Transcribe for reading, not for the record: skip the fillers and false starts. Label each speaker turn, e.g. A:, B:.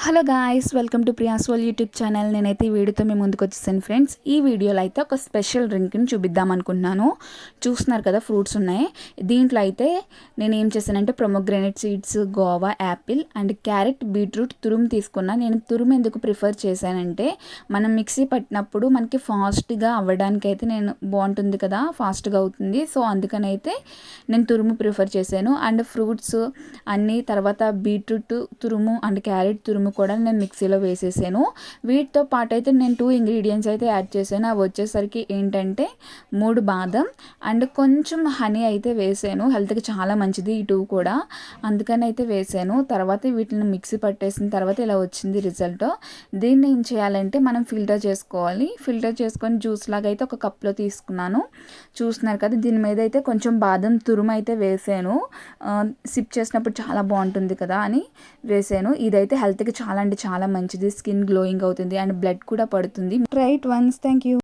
A: Hello guys, welcome to Priya's world YouTube channel. నేనైతే ఈ వీడియోతో మీ ముందుకు వచ్చేసాను ఫ్రెండ్స్. ఈ వీడియోలో అయితే ఒక స్పెషల్ డ్రింక్ని చూపిద్దాం అనుకుంటున్నాను. చూస్తున్నారు కదా, ఫ్రూట్స్ ఉన్నాయి. దీంట్లో అయితే నేను ఏం చేశానంటే pomegranate seeds, Goa, Apple and carrot, beetroot తురుము తీసుకున్నా. నేను తురుము ఎందుకు ప్రిఫర్ చేశానంటే మనం మిక్సీ పట్టినప్పుడు మనకి ఫాస్ట్గా అవ్వడానికి అయితే నేను బాగుంటుంది కదా, ఫాస్ట్గా అవుతుంది. సో అందుకని అయితే నేను తురుము ప్రిఫర్ చేశాను. అండ్ ఫ్రూట్స్ అన్నీ, తర్వాత బీట్రూట్ తురుము అండ్ క్యారెట్ తురుము కూడా నేను మిక్సీలో వేసేసాను. వీటితో పాటు అయితే నేను 2 ఇంగ్రీడియంట్స్ అయితే యాడ్ చేశాను. అవి వచ్చేసరికి ఏంటంటే 3 బాదం అండ్ కొంచెం హనీ అయితే వేసాను. హెల్త్కి చాలా మంచిది ఈ 2 కూడా, అందుకని అయితే వేసాను. తర్వాత వీటిని మిక్సీ పట్టేసిన తర్వాత ఇలా వచ్చింది రిజల్ట్. దీన్ని ఏం చేయాలంటే మనం ఫిల్టర్ చేసుకోవాలి. ఫిల్టర్ చేసుకొని జ్యూస్ లాగా అయితే ఒక కప్లో తీసుకున్నాను. చూస్తున్నారు కదా, దీని మీద అయితే కొంచెం బాదం తురుము అయితే వేసాను. సిప్ చేసినప్పుడు చాలా బాగుంటుంది కదా అని వేసాను. ఇదైతే హెల్త్కి చాలా అంటే చాలా మంచిది. స్కిన్ గ్లోయింగ్ అవుతుంది అండ్ బ్లడ్ కూడా పడుతుంది. Try it once. Thank you.